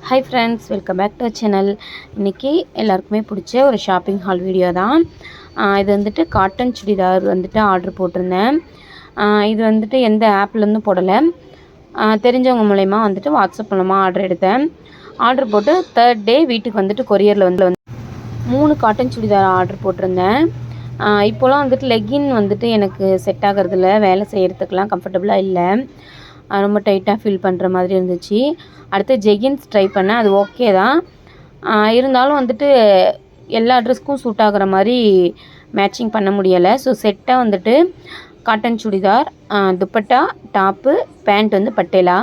Hi friends, welcome back to channel. இன்றைக்கி எல்லாருக்குமே பிடிச்ச ஒரு ஷாப்பிங் ஹால் வீடியோ தான். இது வந்துட்டு காட்டன் சுடிதார் வந்துட்டு ஆர்டர் போட்டிருந்தேன். இது வந்துட்டு எந்த ஆப்லேருந்தும் போடலை, தெரிஞ்சவங்க மூலயமா வந்துட்டு வாட்ஸ்அப் மூலமாக ஆர்டர் எடுத்தேன். ஆர்டர் போட்டு 3rd டே வீட்டுக்கு வந்துட்டு கொரியரில் வந்து 3 காட்டன் சுடிதார் ஆர்டர் போட்டிருந்தேன். இப்போலாம் வந்துட்டு லெக்கின் வந்துட்டு எனக்கு செட் ஆகிறதில்ல, வேலை செய்கிறதுக்கெலாம் கம்ஃபர்டபுளாக இல்லை, ரொம்ப டைட்டாக ஃபீல் பண்ணுற மாதிரி இருந்துச்சு. அடுத்து ஜெகின்ஸ் ட்ரை பண்ணேன், அது ஓகே தான். இருந்தாலும் வந்துட்டு எல்லா ட்ரெஸ்க்கும் சூட் ஆகிற மாதிரி மேட்சிங் பண்ண முடியலை. ஸோ செட்டாக வந்துட்டு cotton churidar, dupatta, top, pant வந்து பட்டேலா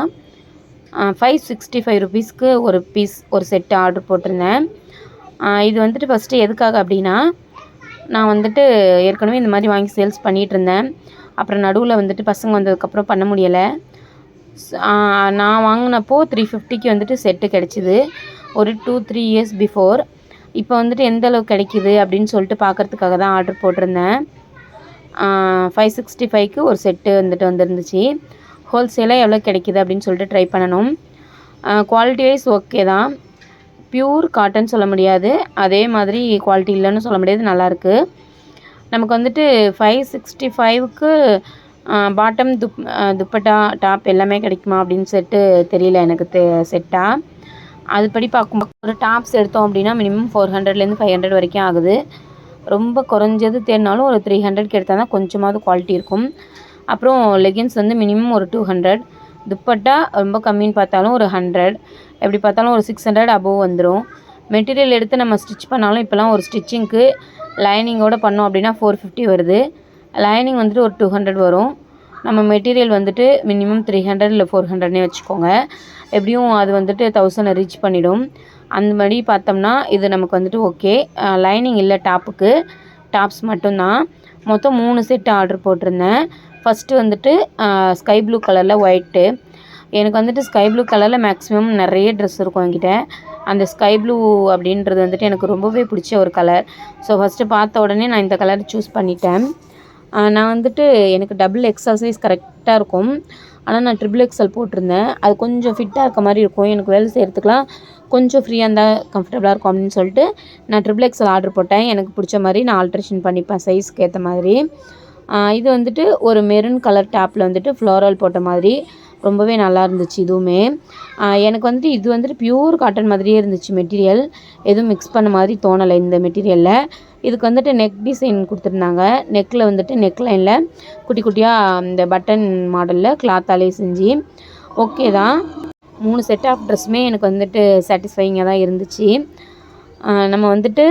565 ருபீஸ்க்கு ஒரு பீஸ், ஒரு செட்டு ஆர்டர் போட்டிருந்தேன். இது வந்துட்டு ஃபஸ்ட்டு எதுக்காக அப்படின்னா, நான் வந்துட்டு ஏற்கனவே இந்த மாதிரி வாங்கி சேல்ஸ் பண்ணிகிட்டு இருந்தேன். அப்புறம் நடுவில் வந்துட்டு பசங்க வந்ததுக்கப்புறம் பண்ண முடியலை. நான் வாங்கினப்போ 350க்கு வந்துட்டு செட்டு கிடச்சிது, ஒரு 2-3 இயர்ஸ் பிஃபோர். இப்போ வந்துட்டு எந்த அளவுக்கு கிடைக்கிது அப்படின்னு சொல்லிட்டு பார்க்குறதுக்காக தான் ஆர்டர் போட்டிருந்தேன். 565க்கு ஒரு செட்டு வந்துருந்துச்சு. ஹோல்சேலாக எவ்வளோ கிடைக்கிது அப்படின்னு சொல்லிட்டு ட்ரை பண்ணணும். குவாலிட்டி வைஸ் ஓகே தான், ப்யூர் காட்டன் சொல்ல முடியாது, அதே மாதிரி குவாலிட்டி இல்லைன்னு சொல்ல முடியாது, நல்லாயிருக்கு. நமக்கு வந்துட்டு 565க்கு பாட்டம், துப்பட்டா, டாப் எல்லாமே கிடைக்குமா அப்படின்னு சொல்லிட்டு தெரியல எனக்கு செட்டாக. அதுபடி பார்க்கும்போது ஒரு டாப்ஸ் எடுத்தோம் அப்படின்னா மினிமம் 400லேருந்து 500 வரைக்கும் ஆகுது. ரொம்ப குறைஞ்சது தேடினாலும் ஒரு 300க்கு எடுத்தால் தான் கொஞ்சமாவது குவாலிட்டி இருக்கும். அப்புறம் லெகின்ஸ் வந்து மினிமம் ஒரு 200, துப்பட்டா ரொம்ப கம்மின்னு பார்த்தாலும் ஒரு 100, எப்படி பார்த்தாலும் ஒரு 600 அபோவ் வந்துடும். மெட்டீரியல் எடுத்து நம்ம ஸ்டிச் பண்ணாலும் இப்போலாம் ஒரு ஸ்டிச்சிங்க்கு லைனிங்கோடு பண்ணோம் அப்படின்னா 450 வருது. லைனிங் வந்துட்டு ஒரு 200 வரும். நம்ம மெட்டீரியல் வந்துட்டு மினிமம் 300 இல்லை 400னே வச்சுக்கோங்க. எப்படியும் அது வந்துட்டு 1000 ரீச் பண்ணிடும். அந்த மாதிரி பார்த்தோம்னா இது நமக்கு வந்துட்டு ஓகே. லைனிங் இல்லை டாப்புக்கு, டாப்ஸ் மட்டும்தான். மொத்தம் 3 செட் ஆர்டர் போட்டிருந்தேன். ஃபஸ்ட்டு வந்துட்டு ஸ்கை ப்ளூ கலரில் ஒயிட்டு. எனக்கு வந்துட்டு ஸ்கை ப்ளூ கலரில் மேக்ஸிமம் நிறைய ட்ரெஸ் இருக்கும் என்கிட்ட. அந்த ஸ்கை ப்ளூ அப்படின்றது வந்துட்டு எனக்கு ரொம்பவே பிடிச்ச ஒரு கலர். ஸோ ஃபஸ்ட்டு பார்த்த உடனே நான் இந்த கலர் சூஸ் பண்ணிட்டேன். நான் வந்துட்டு எனக்கு டபுள் எக்ஸல் சைஸ் கரெக்டாக இருக்கும், ஆனால் நான் ட்ரிபிள் எக்ஸல் போட்டிருந்தேன். அது கொஞ்சம் ஃபிட்டாக இருக்க மாதிரி இருக்கும், எனக்கு வேலை செய்கிறதுக்குலாம் கொஞ்சம் ஃப்ரீயாக இருந்தால் கம்ஃபர்டபுளாக இருக்கும் அப்படின்னு சொல்லிட்டு நான் ட்ரிபிள் எக்ஸல் ஆர்டர் போட்டேன். எனக்கு பிடிச்ச மாதிரி நான் ஆல்ட்ரேஷன் பண்ணிப்பேன் சைஸ்க்கு ஏற்ற மாதிரி. இது வந்துட்டு ஒரு மெரூன் கலர் டாப்பில் வந்துட்டு ஃப்ளோரல் போட்ட மாதிரி ரொம்பவே நல்லா இருந்துச்சு. இதுவுமே எனக்கு வந்துட்டு இது வந்துட்டு ப்யூர் காட்டன் மாதிரியே இருந்துச்சு. மெட்டீரியல் எதுவும் மிக்ஸ் பண்ண மாதிரி தோணலை இந்த மெட்டீரியலில். இதுக்கு வந்துட்டு நெக் டிசைன் கொடுத்துருந்தாங்க. நெக்கில் வந்துட்டு நெக் லைனில் குட்டி குட்டியாக இந்த பட்டன் மாடலில் கிளாத்தாலே செஞ்சு ஓகே தான். 3 செட் ஆஃப் ட்ரெஸ்ஸுமே எனக்கு வந்துட்டு சாட்டிஸ்ஃபைங்காக தான் இருந்துச்சு. நம்ம வந்துட்டு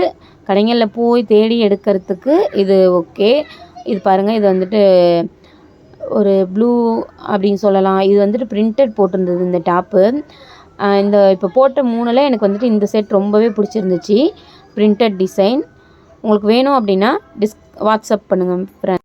கடைகளில் போய் தேடி எடுக்கிறதுக்கு இது ஓகே. இது பாருங்கள், இது வந்துட்டு ஒரு ப்ளூ அப்படின்னு சொல்லலாம். இது வந்துட்டு பிரிண்டட் போட்டிருந்தது இந்த டாப்பு. இந்த இப்போ போட்ட 3ல் எனக்கு வந்துட்டு இந்த செட் ரொம்பவே பிடிச்சிருந்துச்சு, பிரிண்டட் டிசைன். உங்களுக்கு வேணும் அப்படின்னா வாட்ஸ்அப் பண்ணுங்கள் ஃப்ரெண்ட்.